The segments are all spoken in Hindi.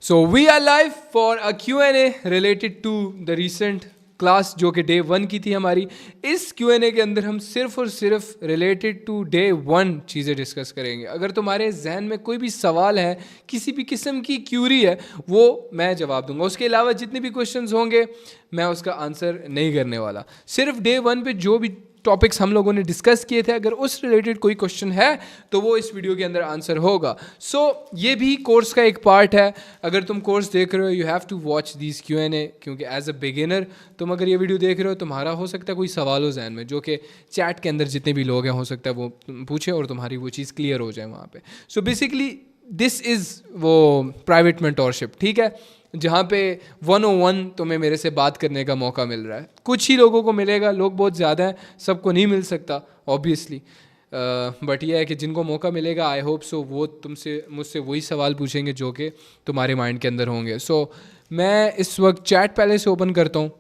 So we are live for a Q&A related to the recent class जो कि डे 1 की थी हमारी. इस Q&A के अंदर हम सिर्फ और सिर्फ रिलेटेड टू डे 1 चीज़ें डिस्कस करेंगे. अगर तुम्हारे जहन में कोई भी सवाल है, किसी भी किस्म की क्यूरी है, वो मैं जवाब दूंगा. उसके अलावा जितने भी क्वेश्चंस होंगे मैं उसका आंसर नहीं करने वाला. सिर्फ डे 1 पे जो भी टॉपिक्स हम लोगों ने डिस्कस किए थे, अगर उस रिलेटेड कोई क्वेश्चन है तो वो इस वीडियो के अंदर आंसर होगा. सो ये भी कोर्स का एक पार्ट है. अगर तुम कोर्स देख रहे हो, you have to watch this Q&A, क्योंकि एज अ बिगिनर तुम अगर ये वीडियो देख रहे हो, तुम्हारा हो सकता है कोई सवाल हो जहन में, जो कि चैट के अंदर जितने भी लोग हैं हो सकता है वो पूछें और तुम्हारी वो चीज़ क्लियर हो जाए वहाँ पे. सो बेसिकली दिस इज़ वो प्राइवेट मेंटोरशिप, ठीक है, जहाँ पे 101 तुम्हें मेरे से बात करने का मौका मिल रहा है. कुछ ही लोगों को मिलेगा, लोग बहुत ज़्यादा हैं, सबको नहीं मिल सकता ऑब्वियसली, बट ये है कि जिनको मौका मिलेगा आई होप सो वो तुमसे मुझसे वही सवाल पूछेंगे जो कि तुम्हारे माइंड के अंदर होंगे. सो मैं इस वक्त चैट पहले से ओपन करता हूँ,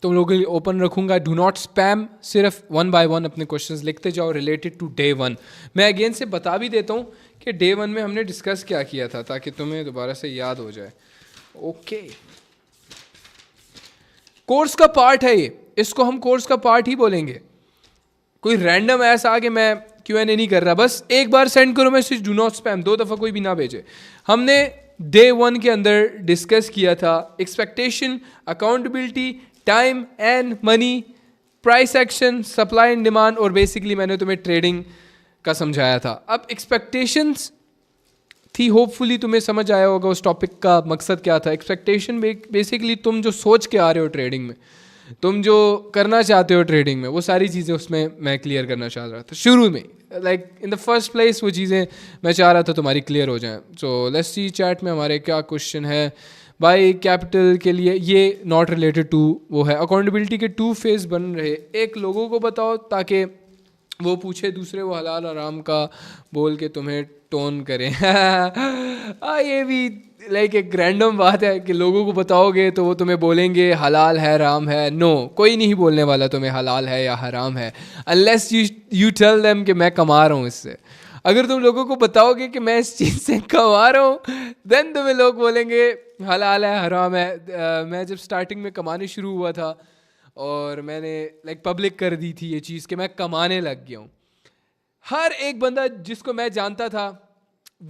तुम लोगों के लिए ओपन रखूँगा. डू नॉट स्पैम, सिर्फ 1 बाय 1 अपने क्वेश्चंस लिखते जाओ रिलेटेड टू डे 1. मैं अगेन से बता भी देता हूँ कि डे 1 में हमने डिस्कस क्या किया था, ताकि तुम्हें दोबारा से याद हो जाए. ओके, कोर्स का पार्ट है ये, इसको हम कोर्स का पार्ट ही बोलेंगे. कोई रैंडम ऐसा आगे मैं Q&A नहीं कर रहा, बस एक बार सेंड करो मैसेज, डू नॉट स्पैम, 2 दफ़ा कोई भी ना भेजे. हमने डे 1 के अंदर डिस्कस किया था expectation, accountability, time and money, price action, supply and demand, और बेसिकली मैंने तुम्हें ट्रेडिंग का समझाया था. अब एक्सपेक्टेशंस थी, होपफुली तुम्हें समझ आया होगा उस टॉपिक का मकसद क्या था. एक्सपेक्टेशन बेसिकली तुम जो सोच के आ रहे हो ट्रेडिंग में, तुम जो करना चाहते हो ट्रेडिंग में, वो सारी चीज़ें उसमें मैं क्लियर करना चाह रहा था शुरू में. Like in the first place वो चीज़ें मैं चाह रहा था तुम्हारी क्लियर हो जाएं. सो लेट्स सी चैट में हमारे क्या क्वेश्चन है. बाई कैपिटल के लिए ये नॉट रिलेटेड टू वो है. अकाउंटेबिलिटी के 2 फेज बन रहे, एक लोगों को बताओ ताकि वो पूछे, दूसरे वो हलाल आराम का बोल के तुम्हें टोन करें. ये भी लाइक एक रैंडम बात है कि लोगों को बताओगे तो वो तुम्हें बोलेंगे हलाल है हराम है. नो, कोई नहीं बोलने वाला तुम्हें हलाल है या हराम है, अनलेस यू टेल देम कि मैं कमा रहा हूँ इससे. अगर तुम लोगों को बताओगे कि मैं इस चीज़ से कमा रहा हूँ, देन तुम्हें लोग बोलेंगे हलाल है हराम है. मैं जब स्टार्टिंग में कमाने शुरू हुआ था और मैंने लाइक पब्लिक कर दी थी ये चीज़ कि मैं कमाने लग गया हूँ, हर एक बंदा जिसको मैं जानता था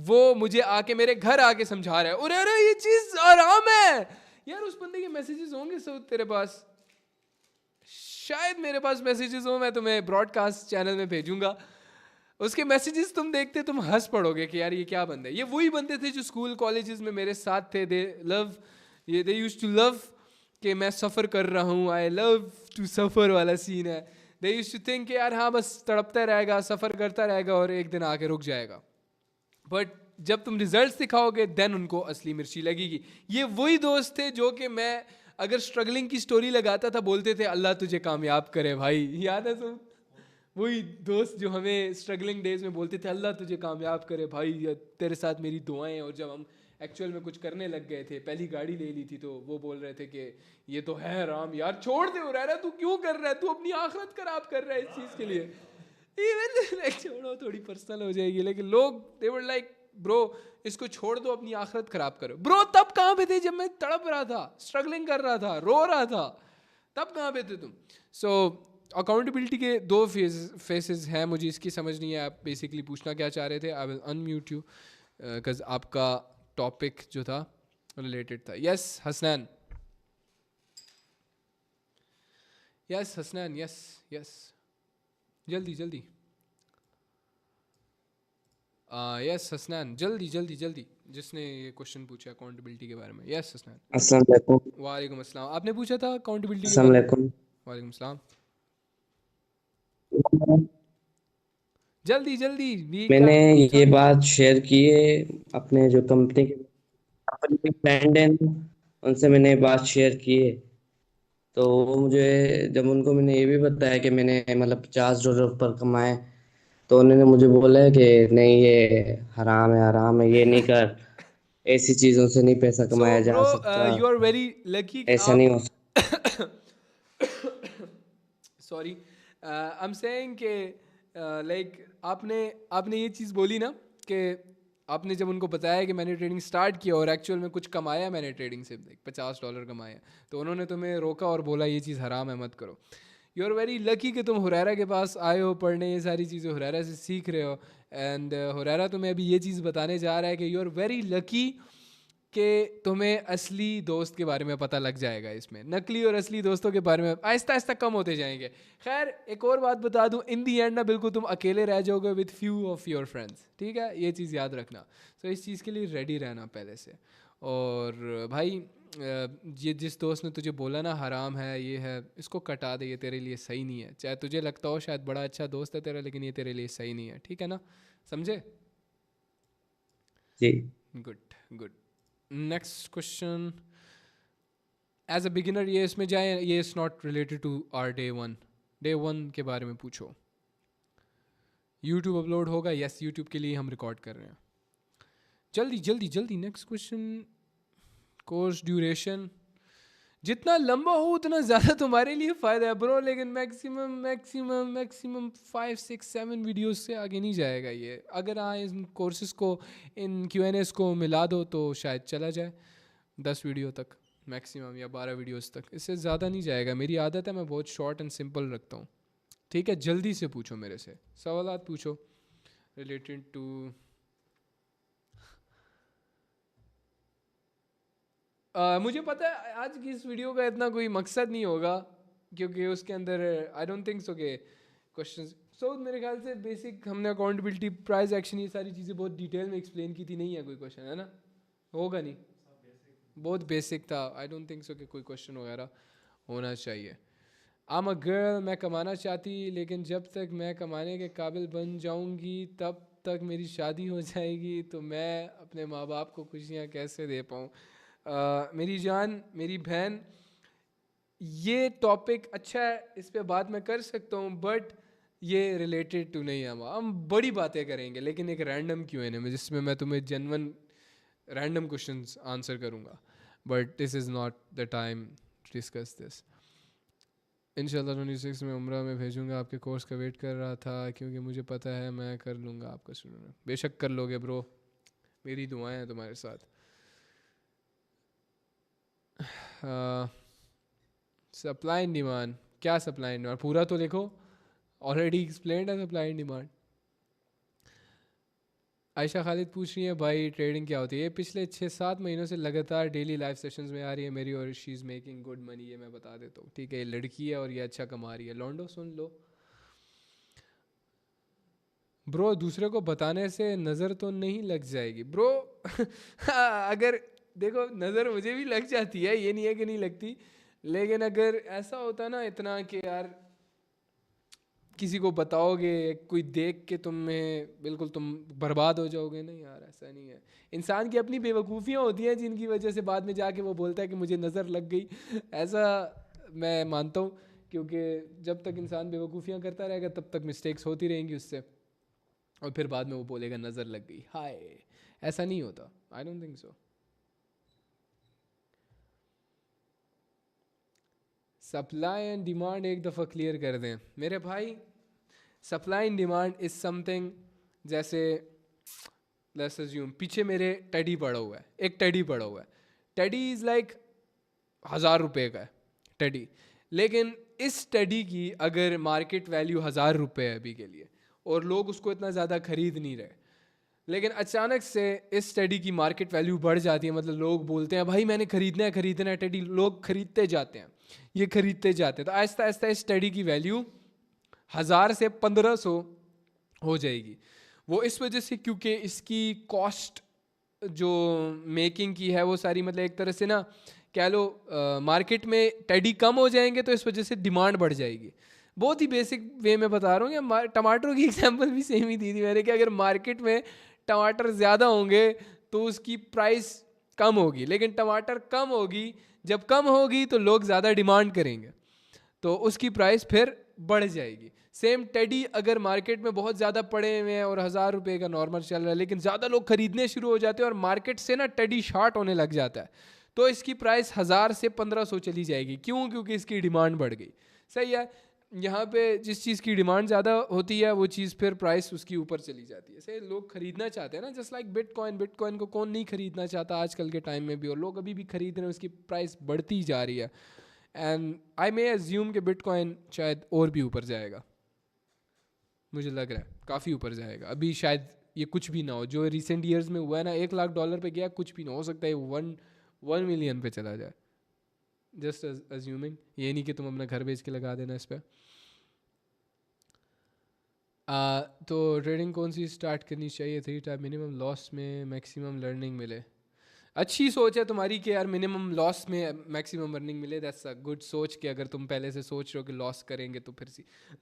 वो मुझे आके मेरे घर आके समझा रहा है, अरे अरे ये चीज़ आराम है यार. उस बंदे के मैसेजेस होंगे सब तेरे पास, शायद मेरे पास मैसेजेस हो, मैं तुम्हें ब्रॉडकास्ट चैनल में भेजूंगा. उसके मैसेजेस तुम देखते तुम हंस पड़ोगे कि यार ये क्या बंदे. ये वही बंदे थे जो स्कूल कॉलेजेस में मेरे साथ थे. दे यूज्ड टू लव कि मैं सफ़र कर रहा हूँ, आई लव टू सफ़र वाला सीन है. दे यूज्ड टू थिंक यार हाँ बस तड़पता रहेगा, सफ़र करता रहेगा और एक दिन आके रुक जाएगा. बट जब तुम रिजल्ट्स दिखाओगे देन उनको असली मिर्ची लगेगी. ये वही दोस्त थे जो कि मैं अगर स्ट्रगलिंग की स्टोरी लगाता था बोलते थे अल्लाह तुझे कामयाब करे भाई. याद है तुम? वही दोस्त जो हमें स्ट्रगलिंग डेज में बोलते थे अल्लाह तुझे कामयाब करे भाई, तेरे साथ मेरी दुआएं. और जब हम एक्चुअल में कुछ करने लग गए थे, पहली गाड़ी ले ली थी, तो वो बोल रहे थे कि ये तो है हराम यार, छोड़ दे हो रहा है, तू क्यों कर रहा है, तू अपनी आखिरत खराब कर रहा है इस चीज़ के लिए. छोड़ो, थोड़ी पर्सनल हो जाएगी, लेकिन लोग दे वर लाइक ब्रो इसको छोड़ दो, अपनी आखिरत खराब करो. ब्रो तब कहाँ पे थे जब मैं तड़प रहा था, स्ट्रगलिंग कर रहा था, रो रहा था, तब कहाँ पे थे तुम. सो अकाउंटेबिलिटी के 2 फेसेस हैं, मुझे इसकी समझ नहीं है आप बेसिकली पूछना क्या चाह रहे थे. I will unmute you because आपका टॉपिक जो था रिलेटेड था. Yes Hasnain, yes Hasnain, yes yes, जल्दी जल्दी. यस हसनैन, जल्दी जल्दी जल्दी, जिसने ये क्वेश्चन पूछा अकाउंटेबिलिटी के बारे में. यस हसनैन. अस्सलाम वालेकुम। वालेकुम अस्सलाम. आपने पूछा था अकाउंटेबिलिटी के अस्सलाम बारे में. वालेकुम। वालेकुम अस्सलाम. जल्दी जल्दी भी क्या मैंने ये टाइम. बात शेयर की है अपने जो कंपनी के फ्रेंड हैं उनसे मैंने बात शेयर की है। तो वो मुझे जब उनको मैंने ये भी बताया कि मैंने मतलब $50 पर कमाए, तो उन्होंने मुझे बोला है कि नहीं ये हराम है ये नहीं कर, ऐसी चीजों से नहीं पैसा सो कमाया जा ब्रो सकता, यू आर वेरी लकी ऐसा नहीं आप हो सकता। सॉरी आई एम सेइंग कि लाइक आपने आपने ये चीज़ बोली ना कि आपने जब उनको बताया कि मैंने ट्रेडिंग स्टार्ट किया और एक्चुअल में कुछ कमाया मैंने ट्रेडिंग से, $50 कमाया, तो उन्होंने तुम्हें रोका और बोला ये चीज़ हराम है, मत करो। यू आर वेरी लकी कि तुम हुरैरा के पास आए हो पढ़ने, ये सारी चीज़ें हुरैरा से सीख रहे हो। एंड हुरैरा तुम्हें अभी ये चीज़ बताने जा रहा है कि यू आर वेरी लकी कि तुम्हें असली दोस्त के बारे में पता लग जाएगा। इसमें नकली और असली दोस्तों के बारे में आहिस्ता आहिस्ता कम होते जाएंगे। खैर एक और बात बता दूं, इन दी एंड ना बिल्कुल तुम अकेले रह जाओगे with few of your friends, ठीक है, ये चीज़ याद रखना। तो इस चीज़ के लिए रेडी रहना पहले से। और भाई ये जिस दोस्त ने तुझे बोला ना हराम है ये है, इसको कटा दे, ये तेरे लिए सही नहीं है। चाहे तुझे लगता हो शायद बड़ा अच्छा दोस्त है तेरा, लेकिन ये तेरे लिए सही नहीं है, ठीक है ना, समझे? जी। Good good. Next question, as a beginner, ये इसमें जाए, ये is not related to our day one के बारे में पूछो। यूट्यूब अपलोड होगा? यस, यूट्यूब के लिए हम रिकॉर्ड कर रहे हैं। जल्दी जल्दी जल्दी नेक्स्ट क्वेश्चन। कोर्स ड्यूरेशन जितना लंबा हो उतना ज़्यादा तुम्हारे लिए फ़ायदा है ब्रो, लेकिन मैक्सिमम मैक्सिमम मैक्सिमम 5 6 7 वीडियोस से आगे नहीं जाएगा ये। अगर हाँ इन कोर्सेज़ को, इन Q&As को मिला दो तो शायद चला जाए 10 वीडियो तक मैक्सिमम, या 12 वीडियोस तक, इससे ज़्यादा नहीं जाएगा। मेरी आदत है, मैं बहुत शॉर्ट एंड सिंपल रखता हूँ, ठीक है। जल्दी से पूछो, मेरे से सवालात पूछो रिलेटेड टू। मुझे पता है आज की इस वीडियो का इतना कोई मकसद नहीं होगा, क्योंकि उसके अंदर आई डोंट थिंक सो के क्वेश्चन, सो मेरे ख्याल से बेसिक हमने अकाउंटेबिलिटी, प्राइस एक्शन, ये सारी चीज़ें बहुत डिटेल में एक्सप्लेन की थी। नहीं है कोई क्वेश्चन, है ना? होगा नहीं, बहुत बेसिक था। आई डोंट थिंक सो कि कोई क्वेश्चन वगैरह होना चाहिए। आम अ गर्ल, मैं कमाना चाहती, लेकिन जब तक मैं कमाने के काबिल बन जाऊंगी तब तक मेरी शादी हो जाएगी, तो मैं अपने माँ बाप को खुशियाँ कैसे दे पाऊँ? मेरी जान, मेरी बहन, ये टॉपिक अच्छा है, इस पे बात मैं कर सकता हूँ, बट ये रिलेटेड टू नहीं है। हम बड़ी बातें करेंगे लेकिन एक रैंडम Q&A में, जिसमें मैं तुम्हें जेन्युइन रैंडम क्वेश्चंस आंसर करूँगा, but this is not the time to discuss this. इंशाल्लाह 26 में उम्रा में भेजूंगा। आपके कोर्स का वेट कर रहा था क्योंकि मुझे पता है मैं कर लूँगा आपका स्टूडेंट। बेशक कर लोगे ब्रो, मेरी दुआएं हैं तुम्हारे साथ। सप्लाई एंड डिमांड, क्या सप्लाई एंड डिमांड पूरा तो लिखो, ऑलरेडी एक्सप्लेन्ड है supply and demand. Ayesha Khalid पूछ रही है भाई ट्रेडिंग क्या होती है? ये पिछले 6-7 महीनों से लगातार डेली लाइव सेशंस में आ रही है मेरी, और she is making good money, ये मैं बता देता हूँ, ठीक है। ये लड़की है और ये अच्छा कमा रही है। लॉन्डो सुन लो ब्रो, दूसरे को बताने से नज़र तो नहीं लग जाएगी ब्रो। अगर देखो, नज़र मुझे भी लग जाती है, ये नहीं है कि नहीं लगती, लेकिन अगर ऐसा होता ना इतना कि यार किसी को बताओगे, कोई देख के तुम्हें बिल्कुल तुम बर्बाद हो जाओगे, नहीं यार ऐसा नहीं है। इंसान की अपनी बेवकूफ़ियाँ होती हैं जिनकी वजह से बाद में जाके वो बोलता है कि मुझे नज़र लग गई। ऐसा मैं मानता हूँ, क्योंकि जब तक इंसान बेवकूफ़ियाँ करता रहेगा तब तक मिस्टेक्स होती रहेंगी उससे, और फिर बाद में वो बोलेगा नज़र लग गई। हाय, ऐसा नहीं होता, I don't think so. Supply and demand एक दफ़ा क्लियर कर दें मेरे भाई। Supply and demand is something, जैसे लेट्स अज्यूम पीछे मेरे टेडी पड़ा हुआ है, एक टेडी पड़ा हुआ है, टेडी इज़ लाइक 1000 रुपये का है टेडी, लेकिन इस टेडी की अगर मार्केट वैल्यू 1000 रुपये है अभी के लिए, और लोग उसको इतना ज़्यादा खरीद नहीं रहे, लेकिन अचानक से इस टेडी की मार्केट वैल्यू बढ़ जाती है, मतलब लोग बोलते हैं भाई मैंने खरीदना है टेडी, लोग खरीदते जाते हैं, ये खरीदते जाते हैं, तो आहिस्ता आहिस्ता इस टेडी की वैल्यू 1000 से 1500 हो जाएगी। वो इस वजह से क्योंकि इसकी कॉस्ट जो मेकिंग की है वो सारी, मतलब एक तरह से ना कह लो मार्केट में टेडी कम हो जाएंगे तो इस वजह से डिमांड बढ़ जाएगी। बहुत ही बेसिक वे में बता रहा हूँ, कि टमाटरों की एग्जांपल भी सेम ही दी थी मैंने, कि अगर मार्केट में टमाटर ज़्यादा होंगे तो उसकी प्राइस कम होगी, लेकिन टमाटर कम होगी, जब कम होगी तो लोग ज़्यादा डिमांड करेंगे तो उसकी प्राइस फिर बढ़ जाएगी। सेम टेडी अगर मार्केट में बहुत ज़्यादा पड़े हुए हैं और 1000 रुपये का नॉर्मल चल रहा है, लेकिन ज़्यादा लोग खरीदने शुरू हो जाते हैं और मार्केट से ना टेडी शॉर्ट होने लग जाता है, तो इसकी प्राइस 1000 से 1500 चली जाएगी। क्यों? क्योंकि इसकी डिमांड बढ़ गई। सही है। यहाँ पे जिस चीज़ की डिमांड ज़्यादा होती है वो चीज़ फिर प्राइस उसकी ऊपर चली जाती है। ऐसे लोग खरीदना चाहते हैं ना, जस्ट लाइक बिटकॉइन। बिटकॉइन को कौन नहीं खरीदना चाहता आजकल के टाइम में भी, और लोग अभी भी खरीद रहे हैं, उसकी प्राइस बढ़ती जा रही है। एंड आई मे एज्यूम कि बिटकॉइन शायद और भी ऊपर जाएगा, मुझे लग रहा है काफ़ी ऊपर जाएगा। अभी शायद ये कुछ भी ना हो, जो रिसेंट ईयर्स में हुआ है ना, $1 लाख पे गया, कुछ भी ना हो सकता है 1 मिलियन पे चला जाए। जस्ट अज्यूमिंग, ये नहीं कि तुम अपना घर बेच के लगा देना इस पर। तो ट्रेडिंग कौन सी स्टार्ट करनी चाहिए? 3 टाइप मिनिमम लॉस में मैक्सिमम लर्निंग मिले। अच्छी सोच है तुम्हारी कि यार मिनिमम लॉस में मैक्सिमम अर्निंग मिले। दैट्स अ गुड सोच कि अगर तुम पहले से सोच रहे हो कि लॉस करेंगे तो फिर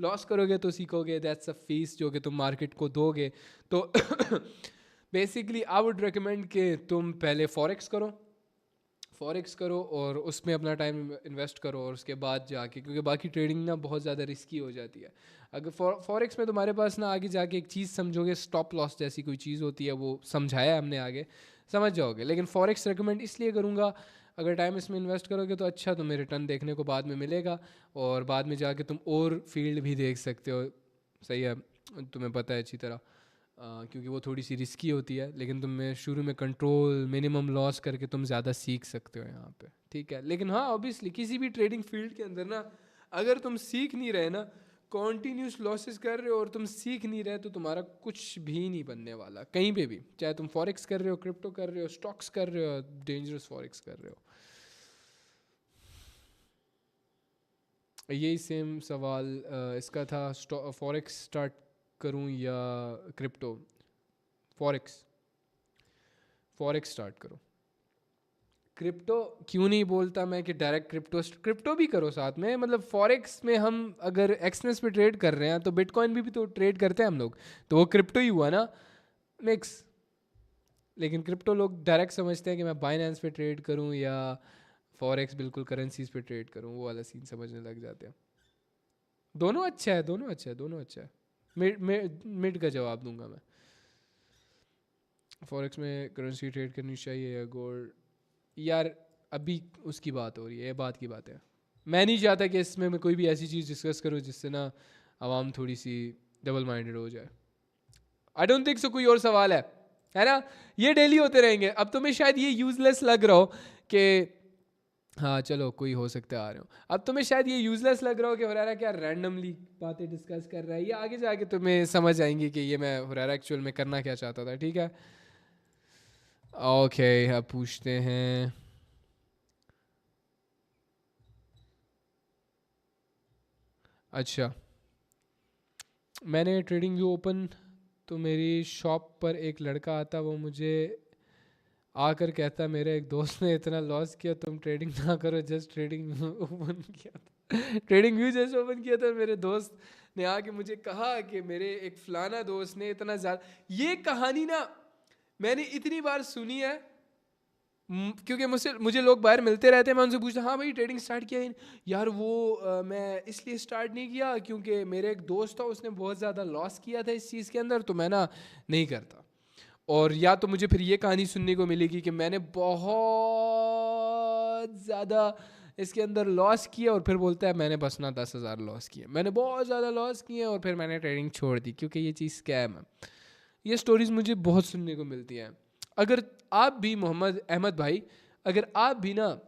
लॉस करोगे तो सीखोगे। दैट्स अ फीस जो कि तुम मार्केट को दोगे। तो बेसिकली आई वुड रिकमेंड कि तुम पहले फॉरेक्स करो और उसमें अपना टाइम इन्वेस्ट करो, और उसके बाद जाके, क्योंकि बाकी ट्रेडिंग ना बहुत ज़्यादा रिस्की हो जाती है। अगर फॉरेक्स में तुम्हारे पास ना आगे जाके एक चीज़ समझोगे, स्टॉप लॉस जैसी कोई चीज़ होती है, वो समझाया हमने, आगे समझ जाओगे। लेकिन फॉरेक्स रेकमेंड इसलिए करूँगा, अगर टाइम इसमें इन्वेस्ट करोगे तो अच्छा तुम्हें रिटर्न देखने को बाद में मिलेगा, और बाद में जाके तुम और फील्ड भी देख सकते हो। सही है, तुम्हें पता है अच्छी तरह, क्योंकि वो थोड़ी सी रिस्की होती है, लेकिन तुम्हें शुरू में कंट्रोल मिनिमम लॉस करके तुम ज़्यादा सीख सकते हो यहाँ पे। ठीक है, लेकिन हाँ ऑब्वियसली किसी भी ट्रेडिंग फील्ड के अंदर ना, अगर तुम सीख नहीं रहे ना, कॉन्टीन्यूस लॉसेस कर रहे हो और तुम सीख नहीं रहे, तो तुम्हारा कुछ भी नहीं बनने वाला कहीं पे भी। चाहे तुम फॉरेक्स कर रहे हो, क्रिप्टो कर रहे हो, स्टॉक्स कर रहे हो, डेंजरस फॉरेक्स कर रहे हो। यही सेम सवाल इसका था, फॉरेक्स स्टार्ट करूं या क्रिप्टो? फॉरेक्स फॉरेक्स स्टार्ट करो। क्रिप्टो क्यों नहीं बोलता मैं कि डायरेक्ट क्रिप्टो भी करो साथ में। मतलब फॉरेक्स में हम अगर एक्सनेस पे ट्रेड कर रहे हैं तो बिटकॉइन भी तो ट्रेड करते हैं हम लोग, तो वो क्रिप्टो ही हुआ ना, मिक्स। लेकिन क्रिप्टो लोग डायरेक्ट समझते हैं कि मैं बाइनेंस पे ट्रेड करूं या फॉरेक्स बिल्कुल करेंसीज पे ट्रेड करूं, वो वाला सीन समझने लग जाते हैं। दोनों अच्छा है, दोनों अच्छा है, दोनों अच्छा है। मिड का जवाब दूंगा मैं। फॉरेक्स में करेंसी ट्रेड करनी चाहिए या गोल्ड? यार अभी उसकी बात हो रही है, ये बात की बात है। मैं नहीं चाहता कि इसमें मैं कोई भी ऐसी चीज़ डिस्कस करूँ जिससे ना आवाम थोड़ी सी डबल माइंडेड हो जाए। आई डोंट थिंक सो कोई और सवाल है ना? ये डेली होते रहेंगे। अब तुम्हें शायद ये यूजलेस लग रहा हो कि हाँ चलो कोई हो सकता है आ रहे हो, अब तुम्हें शायद ये यूजलेस लग रहा हो कि हुरैरा क्या रैंडमली बातें डिस्कस कर रहा है। ये आगे जाके तुम्हें समझ आएंगी कि ये मैं हुरैरा एक्चुअल में करना क्या चाहता था। ठीक है, ओके, अब पूछते हैं। अच्छा, मैंने ट्रेडिंग व्यू ओपन, तो मेरी शॉप पर एक लड़का आता, वो मुझे आकर कहता मेरे एक दोस्त ने इतना लॉस किया, तुम ट्रेडिंग ना करो, जस्ट ट्रेडिंग ओपन किया था। ट्रेडिंग व्यू जस्ट ओपन किया था, मेरे दोस्त ने आके मुझे कहा कि मेरे एक फलाना दोस्त ने इतना ज़्यादा। ये कहानी ना मैंने इतनी बार सुनी है, क्योंकि मुझे लोग बाहर मिलते रहते हैं, मैं उनसे पूछता हाँ भाई ट्रेडिंग स्टार्ट किया है यार? वो मैं इसलिए स्टार्ट नहीं किया क्योंकि मेरे एक दोस्त था, उसने बहुत ज़्यादा लॉस किया था इस चीज़ के अंदर, तो मैं ना नहीं करता। और या तो मुझे फिर ये कहानी सुनने को मिलेगी कि मैंने बहुत ज़्यादा इसके अंदर लॉस किया, और फिर बोलता है मैंने बस ना 10,000 लॉस किए, मैंने बहुत ज़्यादा लॉस किए और फिर मैंने ट्रेडिंग छोड़ दी क्योंकि ये चीज़ स्कैम है। ये स्टोरीज़ मुझे बहुत सुनने को मिलती हैं। अगर आप भी मोहम्मद अहमद भाई, अगर आप भी ना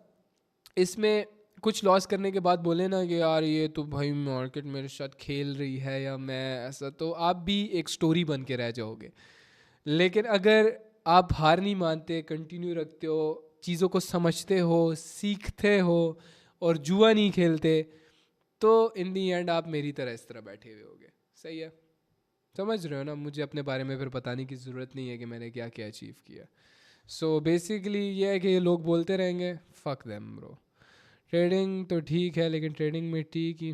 इसमें कुछ लॉस करने के बाद बोले ना कि यार ये तो भाई मार्केट मेरे साथ खेल रही है या मैं ऐसा, तो आप भी एक स्टोरी बन के रह जाओगे। लेकिन अगर आप हार नहीं मानते, कंटिन्यू रखते हो, चीज़ों को समझते हो, सीखते हो और जुआ नहीं खेलते, तो इन दी एंड आप मेरी तरह इस तरह बैठे हुए होगे। सही है, समझ रहे हो ना? मुझे अपने बारे में फिर बताने की ज़रूरत नहीं है कि मैंने क्या क्या अचीव किया। सो बेसिकली ये है कि ये लोग बोलते रहेंगे, फक देम ब्रो। ट्रेडिंग तो ठीक है, लेकिन ट्रेडिंग में ठीक ही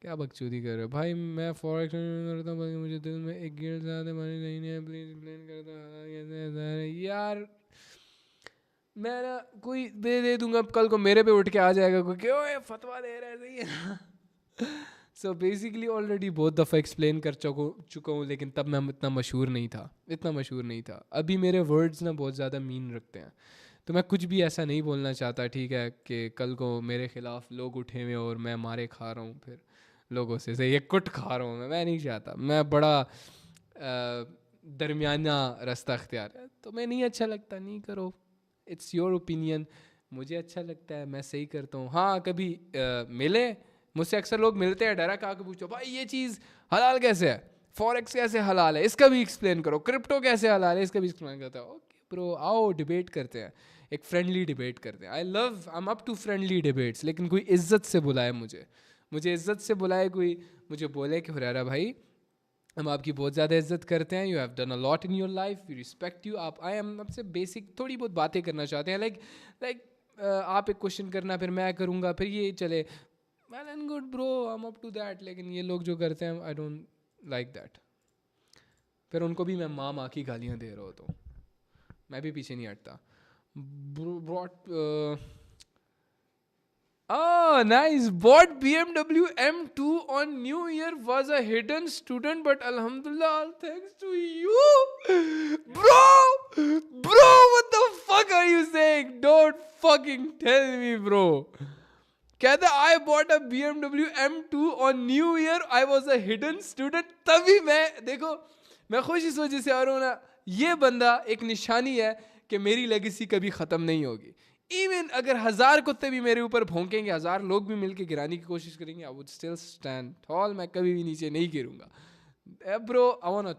क्या बकचोदी कर रहे हो भाई? मैं फॉरेक्स करता हूँ, बल्कि मुझे दिल में एक गिल्ट ज़्यादा मानी नहीं है, प्लीज़ एक्सप्लेन करता हूँ यार। मैं ना कोई दे दूंगा, कल को मेरे पे उठ के आ जाएगा कोई कि ओए फतवा दे रहा है, सही है ना? सो बेसिकली ऑलरेडी बहुत दफ़ा एक्सप्लेन कर चुका हूँ, लेकिन तब मैं इतना मशहूर नहीं था, इतना मशहूर नहीं था। अभी मेरे वर्ड्स ना बहुत ज़्यादा मीन रखते हैं, तो मैं कुछ भी ऐसा नहीं बोलना चाहता, ठीक है, कि कल को मेरे खिलाफ लोग उठे हुए और मैं मारे खा रहा हूँ फिर लोगों से ये कुट खा रहा हूँ मैं नहीं चाहता। मैं बड़ा दरमियाना रास्ता अख्तियार है, तो मैं नहीं अच्छा लगता नहीं करो, इट्स योर ओपिनियन। मुझे अच्छा लगता है, मैं सही करता हूँ। हाँ कभी मिले मुझसे, अक्सर लोग मिलते हैं डायरेक्ट आके पूछो भाई ये चीज़ हलाल कैसे है, फॉरेक्स कैसे हलाल है इसका भी एक्सप्लेन करो, क्रिप्टो कैसे हलाल है इसका भी एक्सप्लेन करता है। ओके ब्रो आओ डिबेट करते हैं, एक फ्रेंडली डिबेट करते हैं। I am up to friendly debates, लेकिन कोई इज्जत से बुलाए मुझे इज्जत से बुलाए, कोई मुझे बोले कि हुरैरा भाई हम आपकी बहुत ज़्यादा इज्जत करते हैं, you have done a lot in your life, we respect you. आप आई एम आपसे बेसिक थोड़ी बहुत बातें करना चाहते हैं, लाइक आप एक क्वेश्चन करना फिर मैं करूँगा फिर ये चले, well and good bro, I am up to that. लेकिन ये लोग जो करते हैं आई डोंट लाइक दैट। फिर उनको भी मैं माँ की गालियाँ दे रहा हूँ तो मैं भी पीछे नहीं हटता। Oh, nice. Bought BMW M2 on New Year, was a hidden student, but Alhamdulillah, all thanks to you. Bro, what the fuck are you saying? Don't fucking tell me, bro. कहता I bought a BMW M2 on New Year, I was a hidden student. तभी मैं खुश इस वजह से आ रहा हूँ ना, ये बंदा एक निशानी है कि मेरी लेगेसी कभी ख़त्म नहीं होगी। इवन अगर 1000 कुत्ते भी मेरे ऊपर भौंकेंगे, 1000 लोग भी मिलके गिराने की कोशिश करेंगे, I would still stand tall, मैं कभी भी नीचे नहीं गिरूंगा। Bro I want to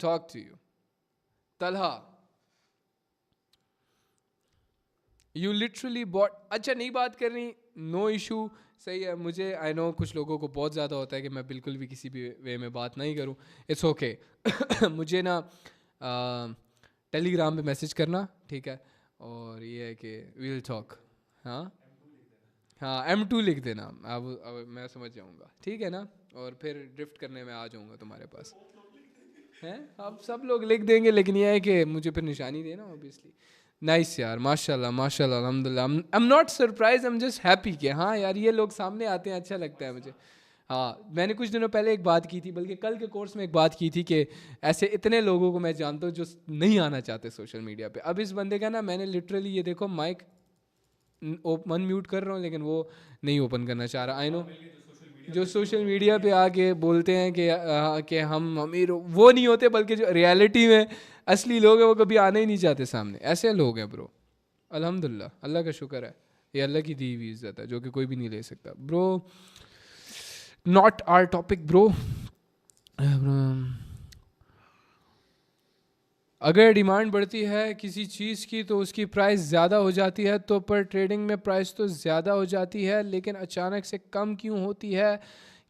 talk to you Talha, you literally bot. अच्छा नहीं बात करनी, नो इशू, सही है। मुझे आई नो कुछ लोगों को बहुत ज़्यादा होता है कि मैं बिल्कुल भी किसी भी वे में बात नहीं करूँ, इट्स ओके। मुझे ना टेलीग्राम पे मैसेज करना, ठीक है, और ये है कि वील टॉक। हाँ M2 लिख देना, अब मैं समझ जाऊँगा, ठीक है ना, और फिर ड्रिफ्ट करने में आ जाऊँगा तुम्हारे पास। हैं अब सब लोग लिख देंगे, लेकिन ये है कि मुझे फिर निशानी देना ऑब्वियसली। नाइस यार, माशाल्लाह अल्हम्दुलिल्लाह। I am not surprise, I am just happy कि हाँ यार ये लोग सामने आते हैं, अच्छा लगता है मुझे। हाँ मैंने कुछ दिनों पहले एक बात की थी, बल्कि कल के कोर्स में एक बात की थी कि ऐसे इतने लोगों को मैं जानता हूँ जो नहीं आना चाहते सोशल मीडिया पे। अब इस बंदे का ना मैंने लिटरली ये देखो माइक ओपन म्यूट कर रहा हूँ, लेकिन वो नहीं ओपन करना चाह रहा। आई नो जो सोशल मीडिया पे आके बोलते हैं कि हम अमीर वो नहीं होते, बल्कि जो रियलिटी में असली लोग हैं वो कभी आना ही नहीं चाहते सामने, ऐसे लोग हैं ब्रो। अल्हम्दुलिल्लाह, अल्लाह का शुक्र है, ये अल्लाह की दी हुई इज़्ज़त है जो कि कोई भी नहीं ले सकता bro. Not our topic bro. अगर डिमांड बढ़ती है किसी चीज़ की तो उसकी प्राइस ज़्यादा हो जाती है, तो पर ट्रेडिंग में प्राइस तो ज़्यादा हो जाती है, लेकिन अचानक से कम क्यों होती है?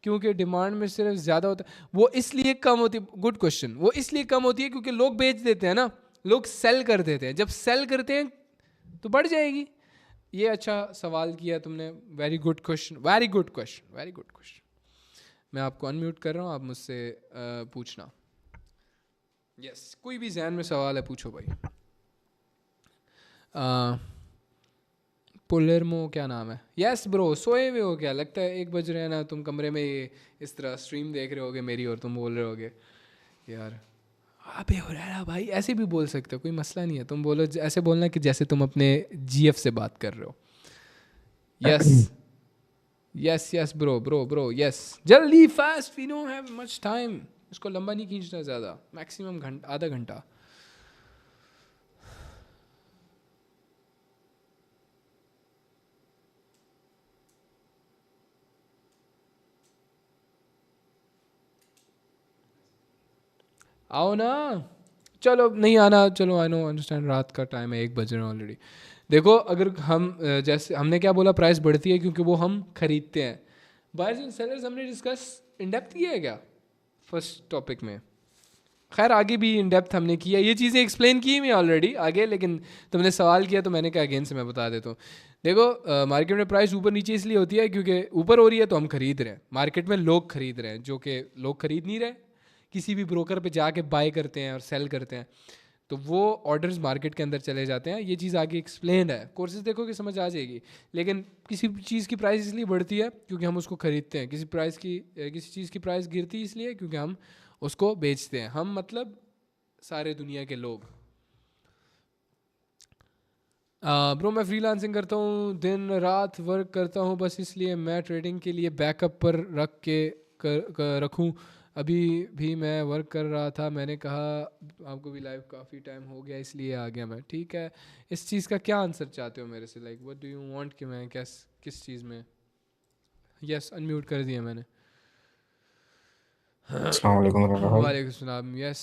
क्योंकि डिमांड में सिर्फ ज़्यादा होता है। वो इसलिए कम होती, गुड क्वेश्चन, वो इसलिए कम होती है क्योंकि लोग बेच देते हैं ना, लोग सेल कर देते हैं। जब सेल करते हैं तो बढ़ जाएगी। ये अच्छा सवाल किया तुमने, very good question, very good question, very good question. मैं आपको अनम्यूट कर रहा हूँ, आप मुझसे पूछना। यस कोई भी जहन में सवाल है पूछो भाई। पुलरमो क्या नाम है? यस ब्रो, सोए हुए हो क्या? लगता है 1 बज रहे हैं ना, तुम कमरे में ये इस तरह स्ट्रीम देख रहे होगे मेरी, और तुम बोल रहे होगे यार अबे हो रहा है भाई। ऐसे भी बोल सकते हो, कोई मसला नहीं है, तुम बोलो, ऐसे बोलना कि जैसे तुम अपने जीएफ से बात कर रहे हो। यस यस ब्रो यस, जल्दी fast, we don't have much time. इसको लंबा नहीं खींचना ज़्यादा, मैक्सिमम घंटा, आधा घंटा। आओ ना, चलो नहीं आना, चलो आई नो अंडरस्टैंड, रात का टाइम है, 1 बज रहे हैं ऑलरेडी। देखो अगर हम जैसे हमने क्या बोला, प्राइस बढ़ती है क्योंकि वो हम खरीदते हैं। बायर्स एंड सेलर्स हमने डिस्कस इन डेप्थ किया है क्या फर्स्ट टॉपिक में? खैर आगे भी इन डेप्थ हमने किया, ये चीज़ें एक्सप्लेन की मैं ऑलरेडी आगे, लेकिन तुमने सवाल किया तो मैंने कहा अगेन से मैं बता देता हूँ। देखो मार्केट में प्राइस ऊपर नीचे इसलिए होती है क्योंकि ऊपर हो रही है तो हम खरीद रहे हैं, मार्केट में लोग खरीद रहे हैं, जो कि लोग खरीद नहीं रहे, किसी भी ब्रोकर पे जाके बाय करते हैं और सेल करते हैं, तो वो ऑर्डर्स मार्केट के अंदर चले जाते हैं। ये चीज़ आगे एक्सप्लेन है, कोर्सेज देखोगे समझ आ जाएगी। लेकिन किसी चीज़ की प्राइस इसलिए बढ़ती है क्योंकि हम उसको खरीदते हैं, किसी चीज़ की प्राइस गिरती है इसलिए क्योंकि हम उसको बेचते हैं। हम मतलब सारे दुनिया के लोग। ब्रो मैं फ्रीलांसिंग करता हूँ, दिन रात वर्क करता हूँ, बस इसलिए मैं ट्रेडिंग के लिए बैकअप पर रख के रखूँ। अभी भी मैं वर्क कर रहा था, मैंने कहा आपको भी लाइव काफ़ी टाइम हो गया इसलिए आ गया मैं। ठीक है, इस चीज़ का क्या आंसर चाहते हो मेरे से? Like what do you want कि मैं किस चीज़ में? यस, अनम्यूट कर दिया मैंने। अस्सलाम वालेकुम रज़ा भाई। वालेकुम सलाम। यस,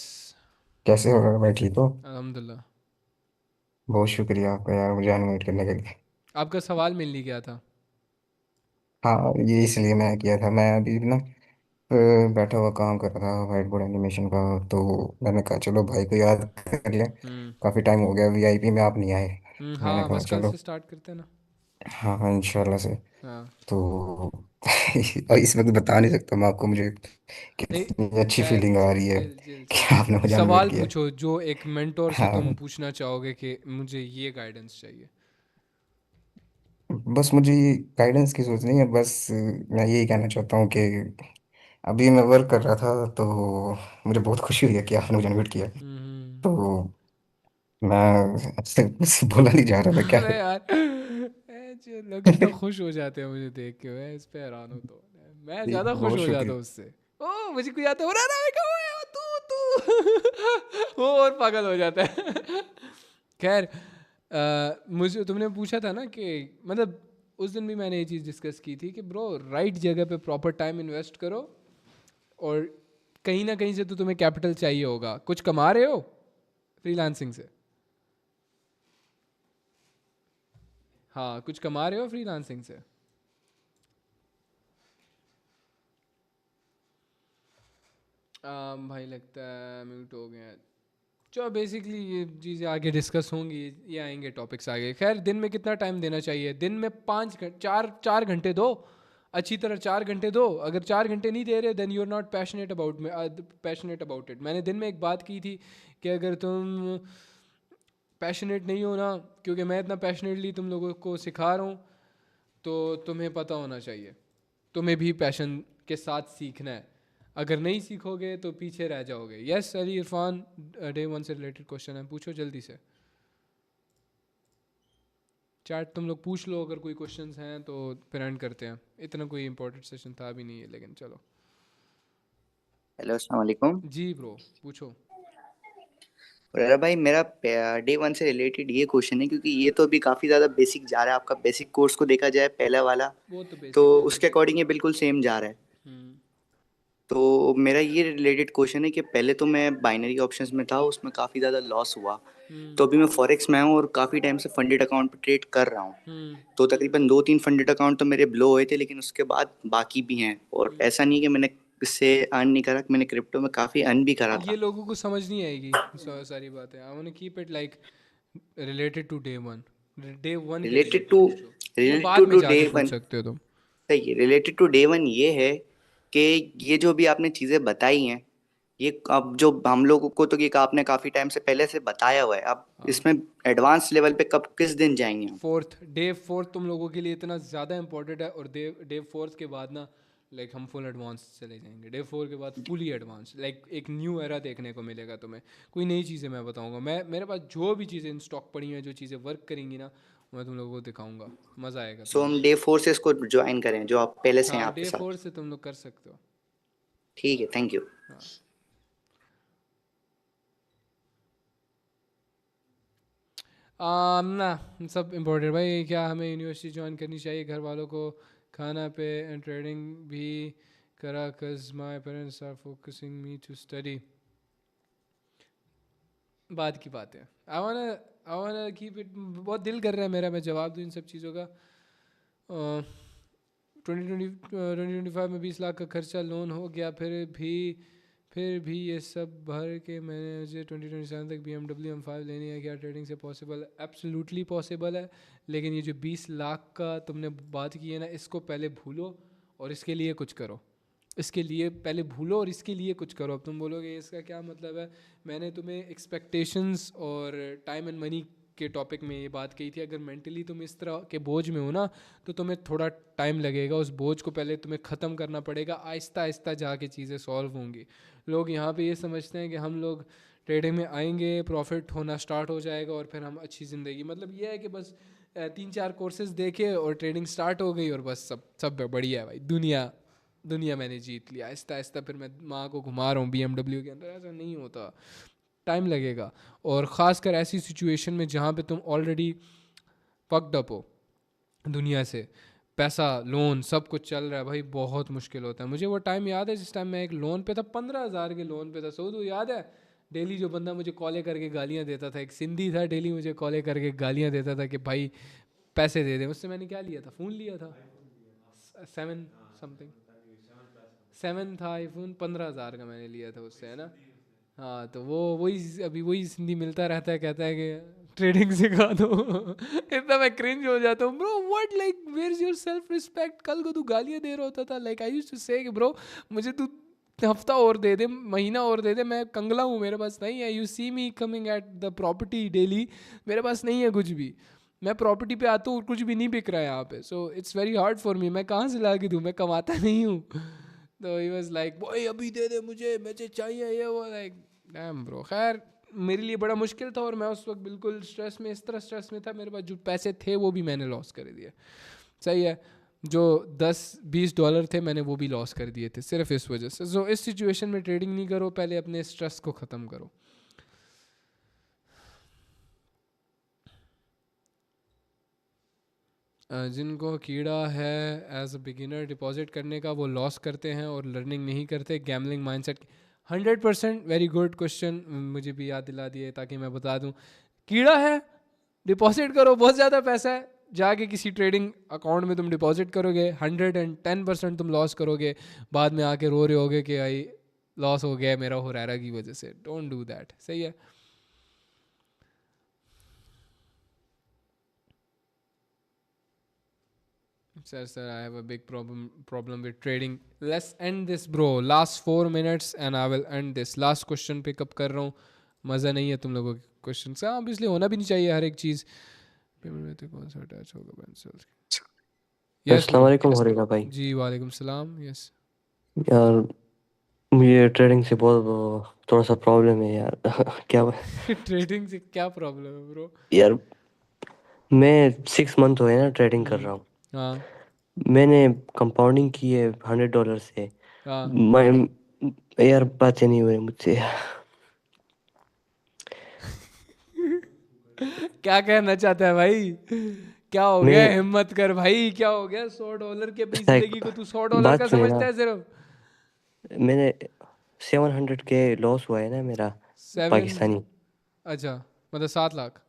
कैसे हो रहा भाई, ठीक हो? अल्हम्दुलिल्लाह। बहुत शुक्रिया आपका यार, मुझे इनवाइट करने के लिए। आपका सवाल मिल नहीं गया था। हाँ, ये इसलिए मैं किया था। मैं अभी ना बैठा हुआ काम कर रहा था वाइट बोर्ड एनिमेशन का। तो मैंने कहा चलो भाई को याद कर ले। हम्म। काफ़ी टाइम हो गया, वीआईपी में आप नहीं आए। मैंने हाँ, कहा बस कल चलो। से स्टार्ट करते हैं ना। हाँ हाँ, इंशाल्लाह से। हाँ। तो और इस वक्त बता नहीं सकता मैं आपको, मुझे नहीं, कितनी अच्छी खैर, फीलिंग आ रही है चिल चिल चिल। कि आपने मुझे इनवाइट सवाल किया। पूछो जो एक मेंटोर से तुम हाँ, पूछना चाहोगे कि मुझे ये गाइडेंस चाहिए। बस मुझे गाइडेंस की सोच नहीं है। बस मैं यही कहना चाहता हूँ कि अभी मैं वर्क कर रहा था, तो मुझे बहुत खुशी हुई है कि आपने मुझे इनवाइट किया। हम्म। तो मैं आपसे कुछ बोला नहीं जा रहा था क्या। अरे यार, जो लोग कितना खुश हो जाते हैं मुझे देख के, मैं इस पे हैरान होता हूँ। मैं जी, ज़्यादा खुश बहुत हो जाता शुक्रिया। हूँ उससे। ओ मुझे कोई आता है, "अरे, अरे, कौन है वो? तू तू।" वो और पागल हो जाता है। खैर, मुझे तुमने पूछा था ना कि मतलब उस दिन भी मैंने ये चीज़ डिस्कस की थी कि ब्रो राइट जगह पे प्रॉपर टाइम इन्वेस्ट करो, और कहीं ना कहीं से तो तुम्हें कैपिटल चाहिए होगा। कुछ कमा रहे हो फ्रीलांसिंग से? हाँ, कुछ कमा रहे हो फ्रीलांसिंग से? भाई लगता है म्यूट हो गया है। चलो बेसिकली ये चीज़ें आगे डिस्कस होंगी, ये आएंगे टॉपिक्स आगे। खैर, दिन में कितना टाइम देना चाहिए? दिन में 5 घंटे, चार चार घंटे दो। अच्छी तरह 4 घंटे दो। अगर 4 घंटे नहीं दे रहे then you are not passionate about it. मैंने दिन में एक बात की थी कि अगर तुम पैशनेट नहीं हो ना, क्योंकि मैं इतना पैशनेटली तुम लोगों को सिखा रहा हूँ, तो तुम्हें पता होना चाहिए, तुम्हें भी पैशन के साथ सीखना है। अगर नहीं सीखोगे तो पीछे रह जाओगे। Yes Ali Irfan, day one से रिलेटेड क्वेश्चन है, पूछो जल्दी से। चैट तुम लोग पूछ लो, अगर कोई क्वेश्चंस हैं तो फिर एंड करते हैं। इतना कोई इंपॉर्टेंट सेशन था भी नहीं है, लेकिन चलो। हेलो, अस्सलाम वालेकुम। जी ब्रो, पूछो। और भाई, मेरा डे वन से रिलेटेड ये क्वेश्चन है, क्योंकि ये तो अभी काफ़ी ज़्यादा बेसिक जा रहा है। आपका बेसिक कोर्स को देखा जाए पहला वाला, वो तो तो बेसिक है उसके बस। अकॉर्डिंग ये बिल्कुल सेम जा रहा है। हम्म। तो मेरा ये रिलेटेड क्वेश्चन है कि पहले तो मैं बाइनरी ऑप्शंस में था, उसमें काफ़ी ज़्यादा लॉस हुआ। हम्म। तो अभी मैं फॉरेक्स में हूँ और काफ़ी टाइम से फंडेड अकाउंट पे ट्रेड कर रहा हूँ। हम्म। तो तकरीबन 2-3 फंडेड अकाउंट तो मेरे ब्लो हुए थे, लेकिन उसके बाद बाकी भी हैं। और हम्म। ऐसा नहीं कि मैंने इससे अर्न नहीं करा, मैंने क्रिप्टो में काफ़ी अर्न भी करा ये था। लोगों को समझ नहीं आएगी सारी बातें। I want keep it like related to day one. Day one के रिलेटेड रिलेटेड टू पूछो, वो बाद रिलेटेड में टू डे जाके पूछ वन सकते हो तुम। सही है। रिलेटेड टू डे वन ये है कि ये जो भी आपने चीज़ें बताई हैं, ये अब जो हम लोगों को तो ये आपने काफ़ी टाइम से पहले से बताया हुआ है। अब हाँ, इसमें एडवांस लेवल पे कब किस दिन जाएंगे हम? डे फोर्थ तुम लोगों के लिए इतना ज़्यादा इंपॉर्टेंट है, और डे फोर्थ के बाद ना लाइक हम फुल एडवांस चले जाएंगे। डे फोर के बाद फुली एडवांस, लाइक एक न्यू एरा देखने को मिलेगा तुम्हें। कोई नई चीज़ें मैं बताऊंगा। मेरे पास जो भी चीज़ें इन स्टॉक पड़ी हैं, जो चीज़ें वर्क करेंगी ना, मैं तुम लोगों को दिखाऊंगा। मज़ा आएगा सो तुम हम लोगों डे को। फोर से इसको ज्वाइन करें, जो आप पहले से हैं हाँ, आपके डे साथ? फोर से तुम लोग कर सकते हो। ठीक है, थैंक यू। हाँ। ना, सब इम्पोर्टेंट भाई। क्या हमें यूनिवर्सिटी ज्वाइन करनी चाहिए? घर वालों को खाना पे एंड ट्रेडिंग भी करा, cuz my parents are focusing me to study. बात की बात है। आई वाना कीप इट। बहुत दिल कर रहा है मेरा मैं जवाब दूँ इन सब चीज़ों का। 2025 में 20 लाख का खर्चा लोन हो गया, फिर भी ये सब भर के मैंने मुझे 2027 तक BMW M5 लेनी है। क्या ट्रेडिंग से पॉसिबल है? एब्सोल्युटली पॉसिबल है, लेकिन ये जो 20 लाख का तुमने बात की है ना, इसको पहले भूलो और इसके लिए कुछ करो। इसके लिए पहले भूलो और इसके लिए कुछ करो। अब तुम बोलोगे इसका क्या मतलब है? मैंने तुम्हें एक्सपेक्टेशंस और टाइम एंड मनी के टॉपिक में ये बात कही थी। अगर मेंटली तुम इस तरह के बोझ में हो ना, तो तुम्हें थोड़ा टाइम लगेगा। उस बोझ को पहले तुम्हें ख़त्म करना पड़ेगा। आहिस्ता आहिस्ता जाके चीज़ें सॉल्व होंगी। लोग यहाँ पे ये समझते हैं कि हम लोग ट्रेडिंग में आएंगे, प्रॉफिट होना स्टार्ट हो जाएगा और फिर हम अच्छी ज़िंदगी, मतलब ये है कि बस 3-4 कोर्सेज देखे और ट्रेडिंग स्टार्ट हो गई और बस सब सब बढ़िया है भाई। दुनिया दुनिया मैंने जीत लिया आहिस्ता आहिस्ता। फिर मैं माँ को घुमा रहा हूँ BMW के अंदर, ऐसा नहीं होता, टाइम लगेगा। और ख़ासकर ऐसी सिचुएशन में जहाँ पे तुम ऑलरेडी फक्ड अप हो दुनिया से, पैसा लोन सब कुछ चल रहा है भाई, बहुत मुश्किल होता है। मुझे वो टाइम याद है जिस टाइम मैं एक लोन पे था, 15,000 के लोन पे था। सो याद है डेली जो बंदा मुझे कॉलें करके गालियाँ देता था, एक सिंधी था, डेली मुझे कॉलें करके गालियाँ देता था कि भाई पैसे दे दे। उससे मैंने क्या लिया था, फ़ोन लिया था 7 समथिंग, 7 था आईफोन, 15,000 का मैंने लिया था उससे, है ना। हाँ तो वो वही अभी वही सिंधी मिलता रहता है, कहता है कि ट्रेडिंग सिखा दो। इतना मैं क्रिंज हो जाता हूँ bro, what like where is your self respect. कल को तू गालियाँ दे रहा होता था, लाइक आई यूज्ड टू से कि ब्रो मुझे तू हफ्ता और दे दे, महीना और दे दे, मैं कंगला हूँ, मेरे पास नहीं है। You see me coming at the property daily, मेरे पास नहीं है कुछ भी, मैं प्रॉपर्टी पे आता हूँ और कुछ भी नहीं बिक रहा है यहाँ पे, so it's very hard for me, मैं कहाँ से ला के दूँ, मैं कमाता नहीं हूँ। तो ही वाज लाइक भाई अभी दे दे मुझे चाहिए ये वो, लाइक डैम ब्रो। खैर मेरे लिए बड़ा मुश्किल था और मैं उस वक्त बिल्कुल स्ट्रेस में, इस तरह स्ट्रेस में था, मेरे पास जो पैसे थे वो भी मैंने लॉस कर दिए। सही है, जो $10-20 थे मैंने वो भी लॉस कर दिए थे सिर्फ इस वजह से। सो इस सिचुएशन में ट्रेडिंग नहीं करो, पहले अपने स्ट्रेस को ख़त्म करो। जिनको कीड़ा है एज अ बिगिनर डिपॉजिट करने का, वो लॉस करते हैं और लर्निंग नहीं करते, gambling mindset. 100% very good question, मुझे भी याद दिला दिए ताकि मैं बता दूं। कीड़ा है, डिपॉजिट करो, बहुत ज़्यादा पैसा है, जाके किसी ट्रेडिंग अकाउंट में तुम डिपॉजिट करोगे, 110% तुम लॉस करोगे, बाद में आके रो रहे होगे कि भाई लॉस हो गया मेरा हुरैरा की वजह से। डोंट डू दैट, सही है। Sir, I have a big problem with trading. Let's end this, bro. Last 4 minutes and I will end this. Last question pick up कर रहा हूँ, मज़ा नहीं है तुम लोगों के क्वेश्चन से, ऑब्वियसली होना भी नहीं चाहिए हर एक चीज़। पेमेंट में तो कौन सा अटैच होगा पेंसिल? यस अस्सलाम ब्रो। वालेकुम होरेगा भाई। जी वालेकुम सलाम। यस। यार मुझे ट्रेडिंग से बहुत थोड़ा सा प्रॉब्लम है यार। क्या ट्रेडिंग से क्या प्रॉब्लम है ब्रो? यार, मैं 6 मंथ हुए ना ट्रेडिंग कर हम्म। रहा हूँ। हाँ मैंने कंपाउंडिंग की है $100 से। हाँ। मैं यार बातें नहीं हो रही मुझसे। क्या कहना चाहता है भाई? क्या हो गया, मैं हिम्मत कर भाई, क्या हो गया? $100 की अपनी साइक जिंदगी को तू $100 बात का सुने ना, समझता है सिर्फ? मैंने 700 के लॉस हुआ है ना मेरा, 7? पाकिस्तानी। अच्छा, मतलब 7 लाख।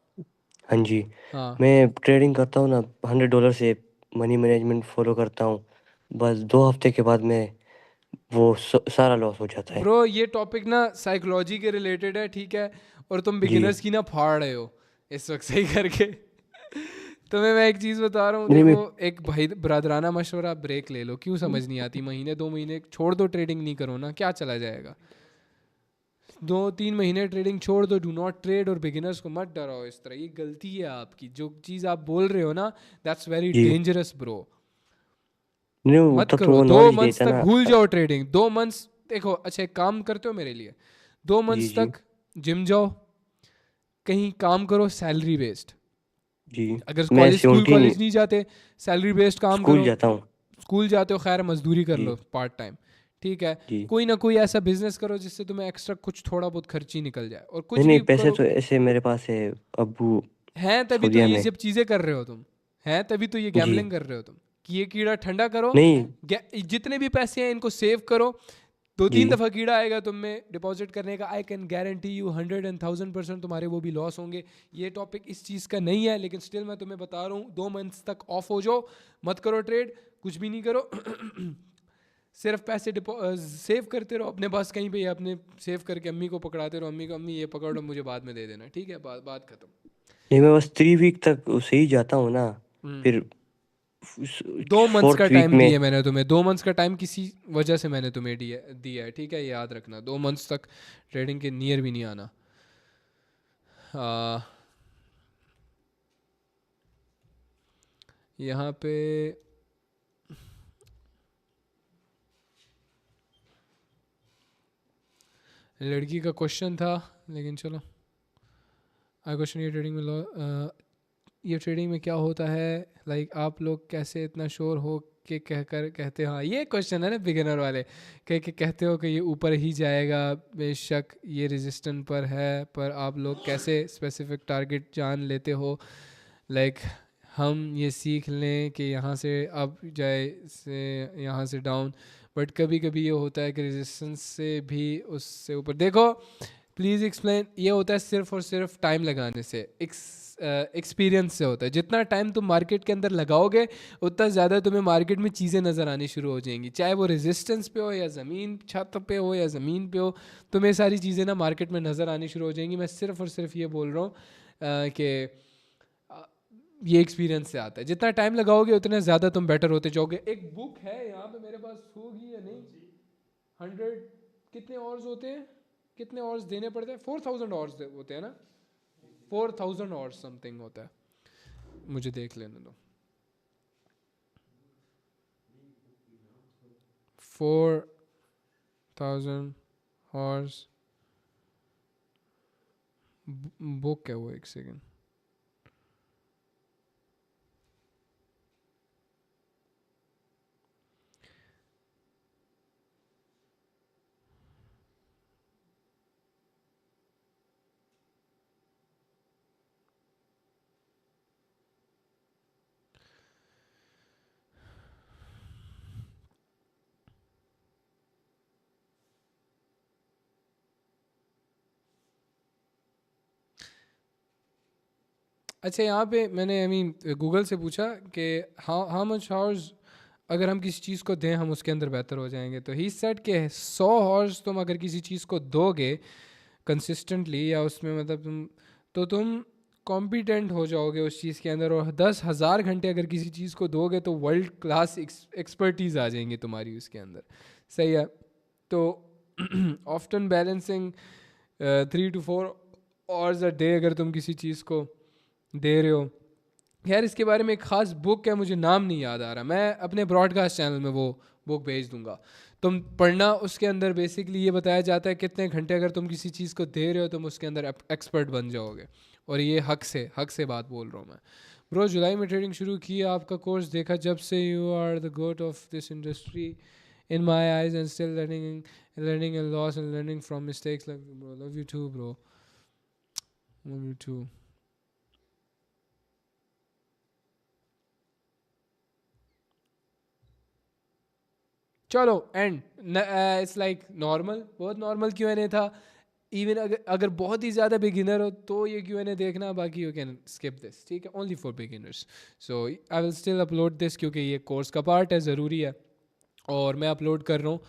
हाँ जी। हाँ मैं ट्रेडिंग करता हूँ ना $100 से, मनी मैनेजमेंट फॉलो करता हूँ। बस 2 हफ्ते के बाद में वो सारा लॉस हो जाता है। ब्रो, ये टॉपिक ना साइकोलॉजी के रिलेटेड है, ठीक है, और तुम जी। बिगिनर्स की ना फाड़ रहे हो इस वक्त सही करके। तुम्हें मैं एक चीज़ बता रहा हूँ, नहीं देखो, मैं एक भाई ब्रदराना मशवरा, ब्रेक ले लो। क्यों समझ नहीं आती? महीने 2 महीने छोड़ दो, ट्रेडिंग नहीं करो ना, क्या चला जाएगा? 2-3 महीने ट्रेडिंग छोड़ दो, डू नॉट ट्रेड। और बिगिनर्स को मत डराओ इस तरह, ये गलती है आपकी। जो चीज़ आप बोल रहे हो ना, दैट्स वेरी जी। Dangerous bro. नहीं मत तब तो करो, वो 2 मंथ्स देता तक ना। भूल जाओ ट्रेडिंग, 2 मंथ्स। देखो, अच्छा एक काम करते हो मेरे लिए, दो जी मंथ्स जी तक जिम जाओ, कहीं काम करो सैलरी बेस्ड। जी। अगर मैं कॉलेज, स्कूल 17 कॉलेज नहीं जाते, सैलरी बेस्ड काम स्कूल करो। जाता हूँ। स्कूल जाते हो, खैर मजदूरी कर जी लो पार्ट टाइम, ठीक है। जी। कोई ना कोई ऐसा बिजनेस करो जिससे तुम्हें एक्स्ट्रा कुछ थोड़ा बहुत खर्ची निकल जाए, और नहीं कुछ नहीं, भी पैसे करो। तो ऐसे मेरे पास है, अब्बू हैं तभी तो सऊदीया ये में। सब चीज़ें कर रहे हो तुम, हैं तभी तो ये जी। गैमलिंग कर रहे हो तुम, कि ये कीड़ा ठंडा करो। नहीं। जितने भी पैसे हैं इनको सेव करो, 2-3 जी। दफ़ा कीड़ा आएगा तुम में डिपॉजिट करने का, I can guarantee you 100 and 1000% तुम्हारे वो भी लॉस होंगे। ये टॉपिक इस चीज़ का नहीं है, लेकिन स्टिल मैं तुम्हें बता रहा हूँ, 2 मंथ्स तक ऑफ हो जाओ, मत करो ट्रेड, कुछ भी नहीं करो। सिर्फ पैसे सेव करते रहो अपने पास कहीं पे, या अपने सेव करके अम्मी को पकड़ाते रहो, अम्मी को, अम्मी ये पकड़ लो, मुझे बाद में दे देना, ठीक है, बात बात खत्म। नहीं मैं बस 3 वीक तक उसे ही जाता हूँ ना। हम्म। फिर 2 मंथ्स का 4th वीक टाइम में। दिया मैंने तुम्हें, 2 मंथ्स का टाइम किसी वजह से मैंने तुम्हें दिया है, ठीक है, ये याद रखना। 2 मंथ्स तक ट्रेडिंग के नियर भी नहीं आना। आ, यहाँ पे लड़की का क्वेश्चन था, लेकिन चलो। आई क्वेश्चन ये ट्रेडिंग में क्या होता है, लाइक आप लोग कैसे इतना श्योर हो के कहते हो, हाँ ये क्वेश्चन है ना बिगिनर वाले, के कहते हो कि ये ऊपर ही जाएगा, बेशक ये रेजिस्टेंट पर है, पर आप लोग कैसे स्पेसिफिक टारगेट जान लेते हो, लाइक हम ये सीख लें कि यहाँ से अप जाए से यहाँ से डाउन, बट कभी कभी ये होता है कि रेजिस्टेंस से भी उससे ऊपर। देखो प्लीज़ एक्सप्लेन, ये होता है सिर्फ और सिर्फ टाइम लगाने से, एक्सपीरियंस से होता है। जितना टाइम तुम मार्केट के अंदर लगाओगे उतना ज़्यादा तुम्हें मार्केट में चीज़ें नज़र आनी शुरू हो जाएंगी, चाहे वो रेजिस्टेंस पे हो या ज़मीन छत पे हो या ज़मीन पे हो, तुम्हें सारी चीज़ें ना मार्केट में नज़र आनी शुरू हो जाएंगी। मैं सिर्फ और सिर्फ ये बोल रहा हूँ कि ये एक्सपीरियंस से आता है, जितना टाइम लगाओगे उतना ज़्यादा तुम बेटर होते जाओगे। एक बुक है यहाँ पे मेरे पास, होगी या नहीं, 100 कितने ऑर्स होते हैं, कितने ऑर्स देने पड़ते हैं, 4000 ऑर्स होते हैं ना, 4000 ऑर्स समथिंग होता है, मुझे देख लेने दो। 4000 ऑर्स बुक है वो, एक सेकेंड। अच्छा यहाँ पे मैंने गूगल से पूछा कि हाउ मच हॉर्स अगर हम किसी चीज़ को दें हम उसके अंदर बेहतर हो जाएंगे, तो ही सेड कि 100 हॉर्स तुम अगर किसी चीज़ को दोगे कंसिस्टेंटली, या उसमें मतलब तुम कॉम्पिटेंट हो जाओगे उस चीज़ के अंदर, और 10,000 घंटे अगर किसी चीज़ को दोगे तो वर्ल्ड क्लास एक्सपर्टीज़ आ जाएंगी तुम्हारी उसके अंदर। सही है, तो often balancing 3 to 4 hours a day अगर तुम किसी चीज़ को दे रहे हो। यार इसके बारे में एक ख़ास बुक है, मुझे नाम नहीं याद आ रहा, मैं अपने ब्रॉडकास्ट चैनल में वो बुक भेज दूंगा, तुम पढ़ना। उसके अंदर बेसिकली ये बताया जाता है कितने घंटे अगर तुम किसी चीज़ को दे रहे हो तुम उसके अंदर एक्सपर्ट बन जाओगे, और ये हक से बात बोल रहा हूँ मैं। ब्रो जुलाई में ट्रेडिंग शुरू की, आपका कोर्स देखा जब से, you are the GOAT of this industry in my eyes and still learning and loss and learning from mistakes, love you too bro, love you too. चलो एंड इट्स लाइक नॉर्मल, बहुत नॉर्मल Q&A था। इवन अगर बहुत ही ज़्यादा बिगिनर हो तो ये Q&A देखना, बाकी यू कैन स्किप दिस, ठीक है, only for beginners. So I will still upload this क्योंकि ये कोर्स का पार्ट है, ज़रूरी है, और मैं अपलोड कर रहा हूँ।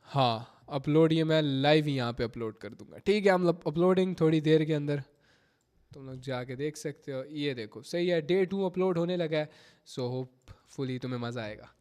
हाँ अपलोड ये मैं लाइव ही यहाँ पे अपलोड कर दूंगा, ठीक है, हम अपलोडिंग थोड़ी देर के अंदर, तुम लोग जाके देख सकते हो। ये देखो सही है, Day 2 अपलोड होने लगा है, सो होपफुली तुम्हें मज़ा आएगा।